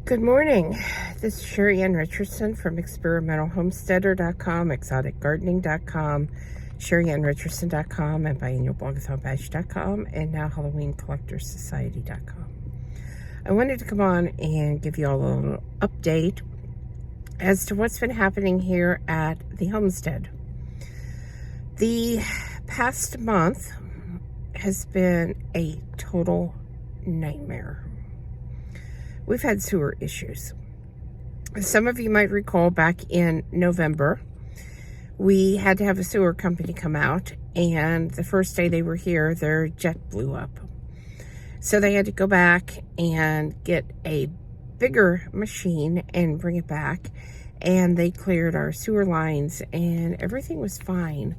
Good morning. This is Sheri Ann Richerson from experimentalhomesteader.com, exoticgardening.com, SheriAnnRicherson.com, and biannualblogthonbash.com, and now HalloweenCollectorsSociety.com. I wanted to come on and give you all a little update as to what's been happening here at the Homestead. The past month has been a total nightmare. We've had sewer issues. Some of you might recall back in November, we had to have a sewer company come out, and the first day they were here, their jet blew up. So they had to go back and get a bigger machine and bring it back, and they cleared our sewer lines, and everything was fine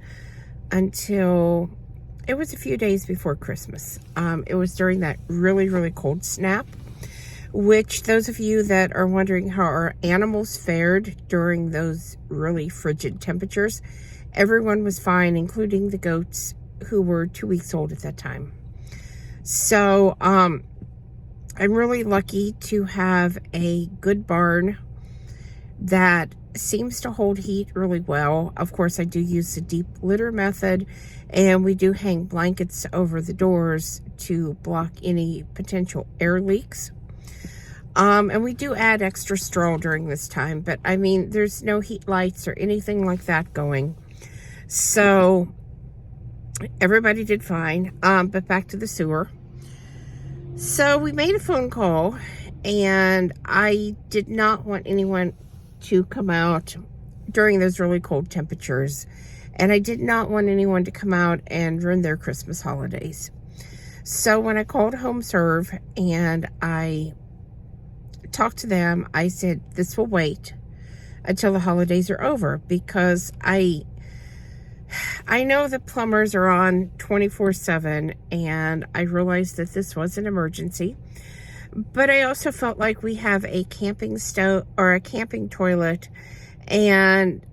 until it was a few days before Christmas. It was during that really, really cold snap, which those of you that are wondering how our animals fared during those really frigid temperatures, everyone was fine, including the goats who were 2 weeks old at that time. So I'm really lucky to have a good barn that seems to hold heat really well. Of course, I do use the deep litter method, and we do hang blankets over the doors to block any potential air leaks. And we do add extra straw during this time, but I mean, there's no heat lights or anything like that going. So everybody did fine. But back to the sewer. So we made a phone call, and I did not want anyone to come out during those really cold temperatures. And I did not want anyone to come out and ruin their Christmas holidays. So when I called HomeServe and I talked to them, I said, this will wait until the holidays are over, because I know the plumbers are on 24/7, and I realized that this was an emergency, but I also felt like we have a camping stove or a camping toilet, and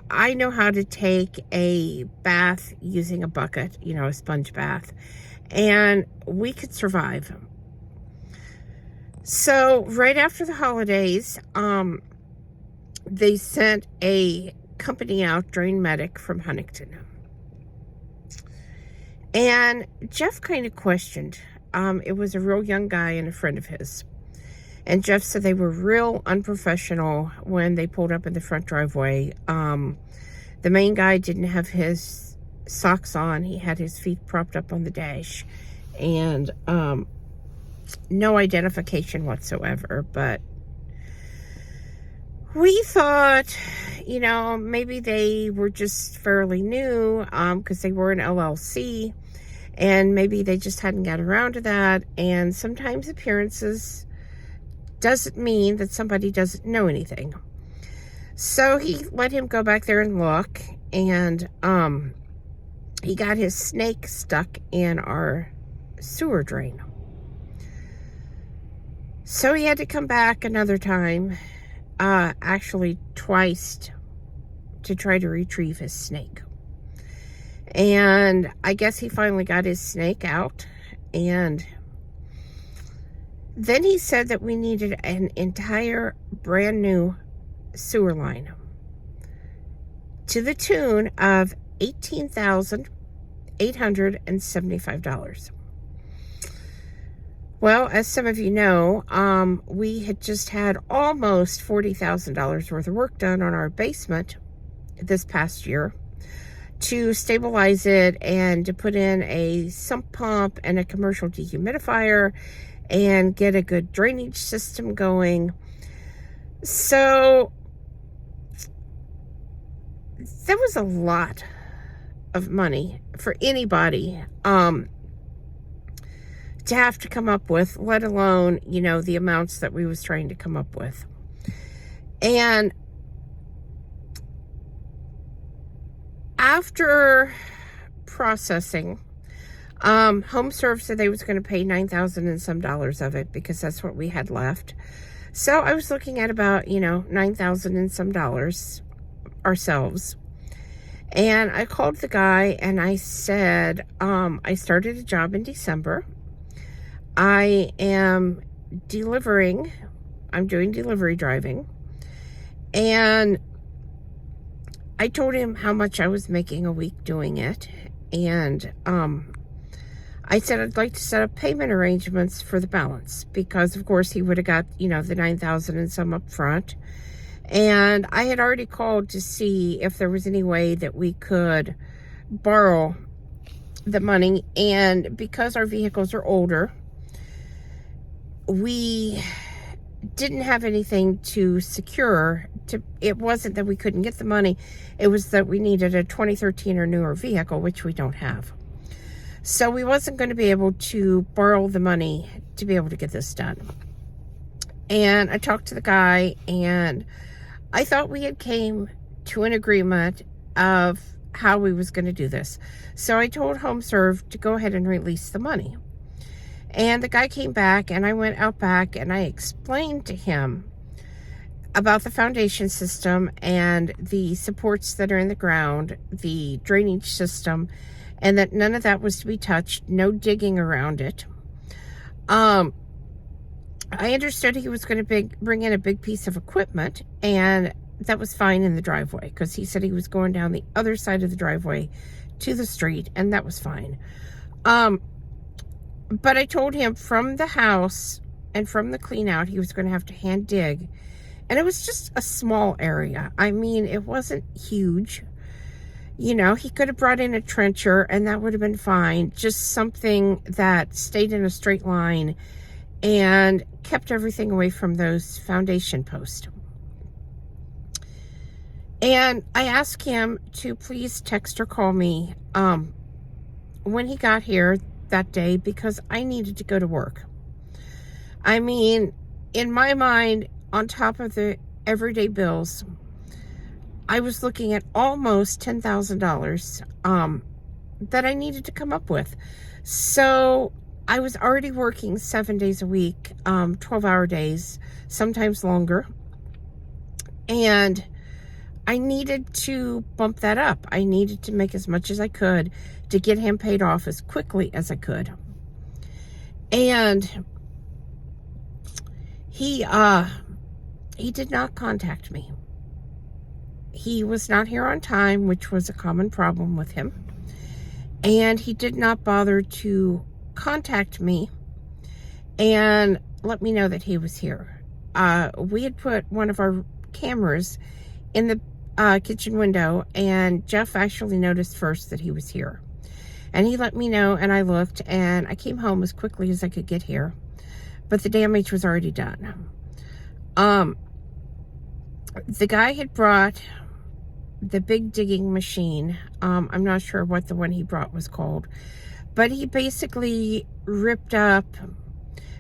I know how to take a bath using a bucket, a sponge bath, and we could survive. So right after the holidays, they sent a company out, Drain Medic from Huntington. And Jeff kind of questioned. It was a real young guy and a friend of his. And Jeff said they were real unprofessional when they pulled up in the front driveway. The main guy didn't have his socks on. He had his feet propped up on the dash. And no identification whatsoever, but we thought, maybe they were just fairly new, because they were an LLC, and maybe they just hadn't got around to that, and sometimes appearances doesn't mean that somebody doesn't know anything. So he let him go back there and look, and he got his snake stuck in our sewer drain. So he had to come back another time, actually twice, to try to retrieve his snake. And I guess he finally got his snake out. And then he said that we needed an entire brand new sewer line to the tune of $18,875. Well, as some of you know, we had just had almost $40,000 worth of work done on our basement this past year to stabilize it and to put in a sump pump and a commercial dehumidifier and get a good drainage system going. So that was a lot of money for anybody to have to come up with, let alone, the amounts that we was trying to come up with. And after processing, HomeServe said they was going to pay $9,000 and some dollars of it, because that's what we had left. So I was looking at about, $9,000 and some dollars ourselves. And I called the guy and I said, I started a job in December. I am delivering I'm doing delivery driving. And I told him how much I was making a week doing it. And I said I'd like to set up payment arrangements for the balance, because of course he would have got, the $9,000 and some up front. And I had already called to see if there was any way that we could borrow the money. And because our vehicles are older, we didn't have anything to secure. It wasn't that we couldn't get the money. It was that we needed a 2013 or newer vehicle, which we don't have. So we wasn't going to be able to borrow the money to be able to get this done. And I talked to the guy, and I thought we had came to an agreement of how we was going to do this. So I told HomeServe to go ahead and release the money. And the guy came back, and I went out back, and I explained to him about the foundation system and the supports that are in the ground, the drainage system, and that none of that was to be touched, no digging around it. I understood he was going to bring in a big piece of equipment, and that was fine in the driveway, because he said he was going down the other side of the driveway to the street, and that was fine. But I told him from the house and from the clean out, he was going to have to hand dig. And it was just a small area. I mean, it wasn't huge. He could have brought in a trencher and that would have been fine. Just something that stayed in a straight line and kept everything away from those foundation posts. And I asked him to please text or call me when he got here that day, because I needed to go to work. I mean, in my mind, on top of the everyday bills, I was looking at almost $10,000 that I needed to come up with. So I was already working 7 days a week, 12-hour days, sometimes longer. And I needed to bump that up. I needed to make as much as I could to get him paid off as quickly as I could. And he did not contact me. He was not here on time, which was a common problem with him. And he did not bother to contact me and let me know that he was here. We had put one of our cameras in the kitchen window, and Jeff actually noticed first that he was here. And he let me know, and I looked, and I came home as quickly as I could get here. But the damage was already done. The guy had brought the big digging machine. I'm not sure what the one he brought was called. But he basically ripped up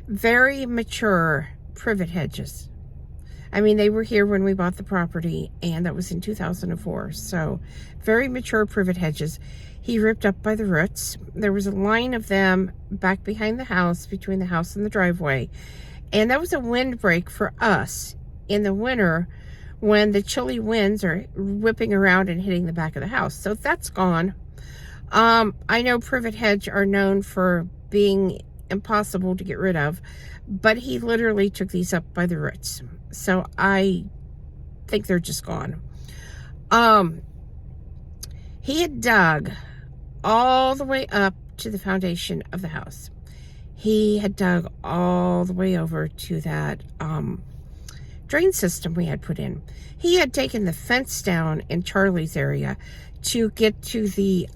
very mature privet hedges. I mean, they were here when we bought the property, and that was in 2004. So, very mature privet hedges. He ripped up by the roots. There was a line of them back behind the house, between the house and the driveway. And that was a windbreak for us in the winter when the chilly winds are whipping around and hitting the back of the house. So that's gone. I know privet hedge are known for being impossible to get rid of, but he literally took these up by the roots. So I think they're just gone. He had dug all the way up to the foundation of the house. He had dug all the way over to that drain system we had put in. He had taken the fence down in Charlie's area to get to the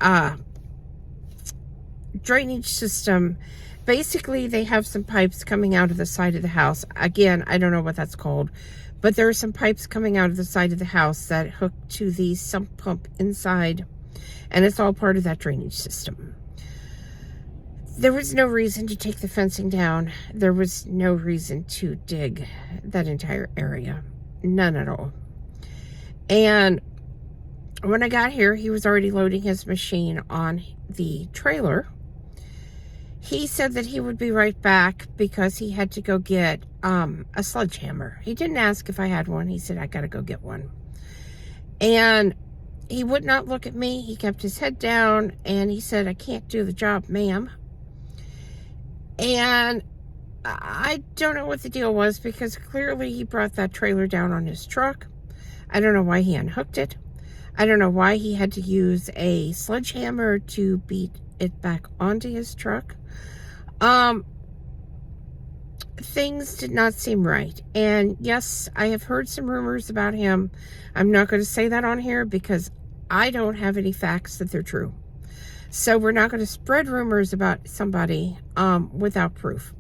drainage system. Basically, they have some pipes coming out of the side of the house. Again, I don't know what that's called, but there are some pipes coming out of the side of the house that hook to the sump pump inside, and it's all part of that drainage system. There was no reason to take the fencing down. There was no reason to dig that entire area. None at all. And when I got here, he was already loading his machine on the trailer. He said that he would be right back because he had to go get a sledgehammer. He didn't ask if I had one. He said, I gotta go get one. And he would not look at me. He kept his head down, and he said, I can't do the job, ma'am. And I don't know what the deal was, because clearly he brought that trailer down on his truck. I don't know why he unhooked it. I don't know why he had to use a sledgehammer to beat it back onto his truck. Things did not seem right. And yes, I have heard some rumors about him. I'm not going to say that on here because I don't have any facts that they're true. So we're not going to spread rumors about somebody without proof.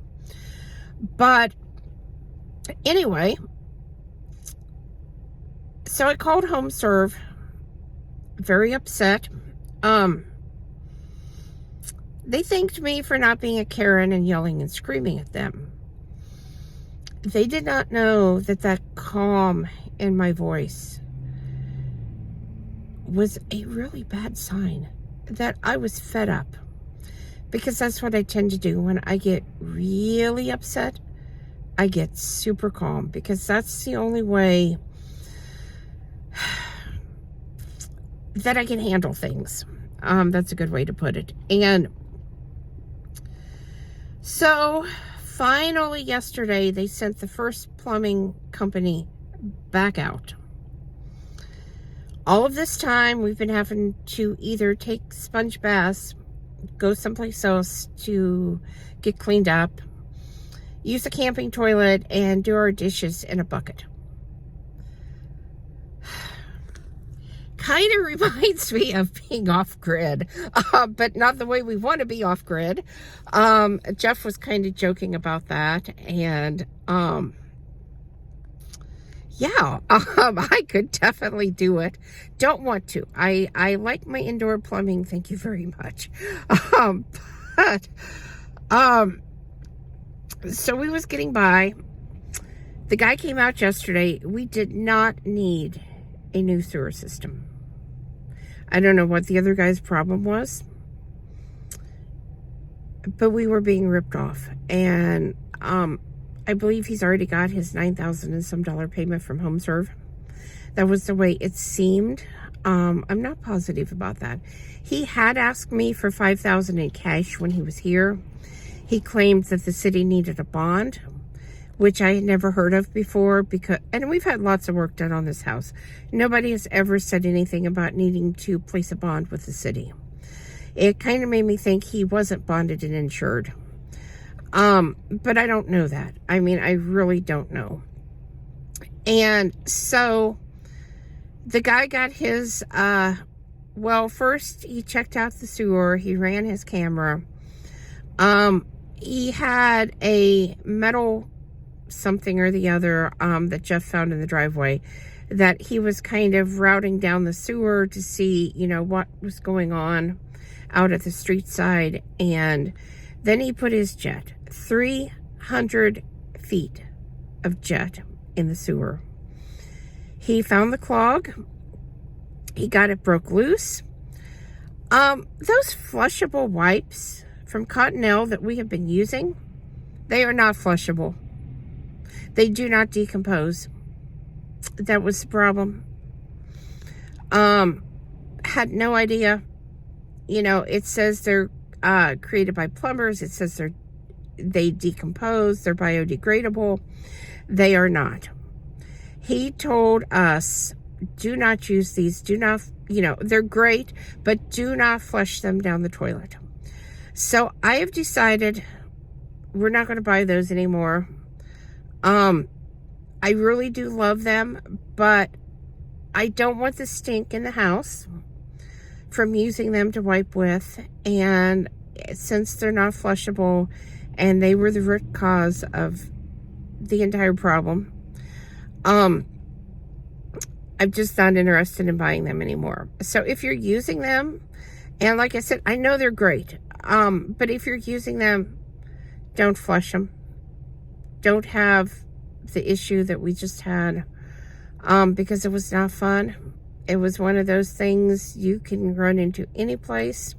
But anyway, so I called home serve, very upset. They thanked me for not being a Karen and yelling and screaming at them. They did not know that that calm in my voice was a really bad sign that I was fed up. Because that's what I tend to do when I get really upset. I get super calm, because that's the only way that I can handle things. That's a good way to put it. And so finally yesterday, they sent the first plumbing company back out. All of this time, we've been having to either take sponge baths, go someplace else to get cleaned up, use a camping toilet, and do our dishes in a bucket. Kind of reminds me of being off-grid, but not the way we want to be off-grid. Jeff was kind of joking about that, and yeah, I could definitely do it. Don't want to. I like my indoor plumbing, thank you very much. So we was getting by. The guy came out yesterday. We did not need a new sewer system. I don't know what the other guy's problem was, but we were being ripped off. And I believe he's already got his $9,000 and some payment from HomeServe. That was the way it seemed. I'm not positive about that. He had asked me for $5,000 in cash when he was here. He claimed that the city needed a bond, which I had never heard of before, and we've had lots of work done on this house. Nobody has ever said anything about needing to place a bond with the city. It kind of made me think he wasn't bonded and insured. But I don't know that. I mean, I really don't know. And so the guy got his, well, first he checked out the sewer. He ran his camera. He had a metal something or the other that Jeff found in the driveway that he was kind of routing down the sewer to see, you know, what was going on out at the street side. And then he put his jet, 300 feet of jet in the sewer. He found the clog. He got it broke loose. Those flushable wipes from Cottonelle that we have been using, they are not flushable. They do not decompose. That was the problem. Had no idea. You know, it says they're created by plumbers. It says they decompose. They're biodegradable. They are not. He told us, do not use these. Do not, you know, they're great, but do not flush them down the toilet. So I have decided we're not going to buy those anymore. I really do love them, but I don't want the stink in the house from using them to wipe with. And since they're not flushable and they were the root cause of the entire problem, I'm just not interested in buying them anymore. So if you're using them, and like I said, I know they're great, but if you're using them, don't flush them. Don't have the issue that we just had, because it was not fun. It was one of those things you can run into any place.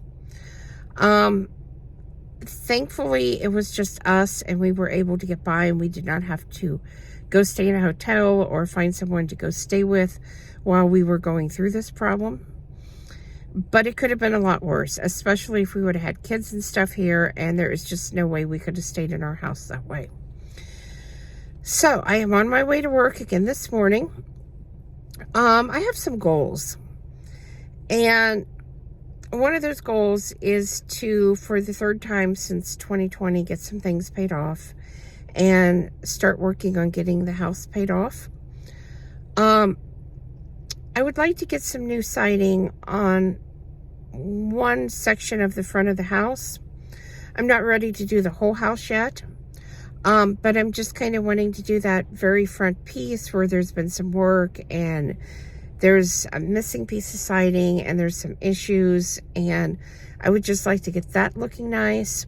Thankfully, it was just us, and we were able to get by, and we did not have to go stay in a hotel or find someone to go stay with while we were going through this problem. But it could have been a lot worse, especially if we would have had kids and stuff here, and there is just no way we could have stayed in our house that way. So I am on my way to work again this morning. I have some goals, and one of those goals is to, for the third time since 2020, get some things paid off and start working on getting the house paid off. I would like to get some new siding on one section of the front of the house. I'm not ready to do the whole house yet, but I'm just kind of wanting to do that very front piece where there's been some work and there's a missing piece of siding and there's some issues, and I would just like to get that looking nice.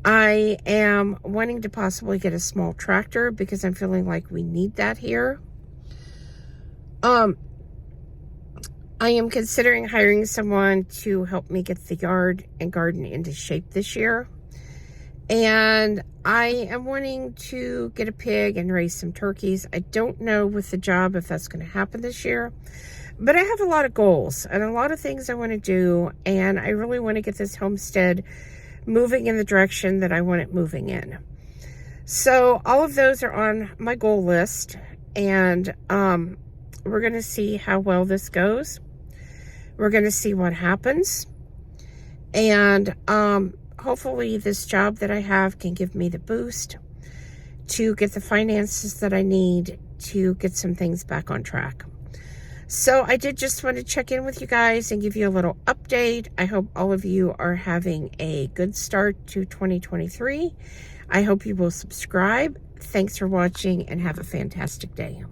I am wanting to possibly get a small tractor because I'm feeling like we need that here. I am considering hiring someone to help me get the yard and garden into shape this year. And I am wanting to get a pig and raise some turkeys. I don't know with the job if that's going to happen this year. But I have a lot of goals and a lot of things I want to do. And I really want to get this homestead moving in the direction that I want it moving in. So all of those are on my goal list. And we're going to see how well this goes. We're going to see what happens. And hopefully this job that I have can give me the boost to get the finances that I need to get some things back on track. So I did just want to check in with you guys and give you a little update. I hope all of you are having a good start to 2023. I hope you will subscribe. Thanks for watching and have a fantastic day.